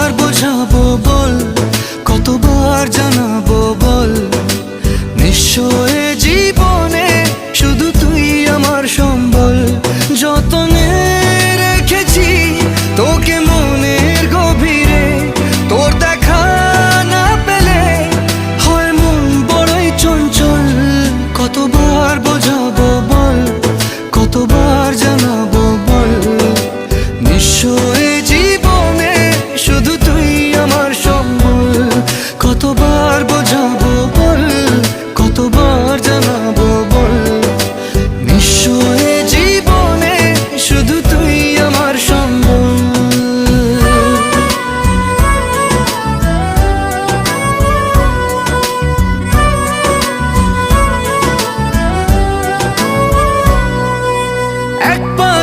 কতবার বোঝাবো বল, কতবার জানাবো বল, নিঃস্ব এ জীবনে শুধু তুই আমার সম্বল। যতনে রেখেছি তোকে মনের গভীরে, তোর দেখা না পেলে হয় মন বড়ই চঞ্চল। কতবার বোঝাবো বল, কতবার জানাবো বল, নিঃস্ব এ জীবনে শুধু তুই আমার সম্বল। কতবার বোঝাবো বল, কতবার জানাবো বল, নিঃস্ব এ জীবনে শুধু তুই আমার সম্বল। একবার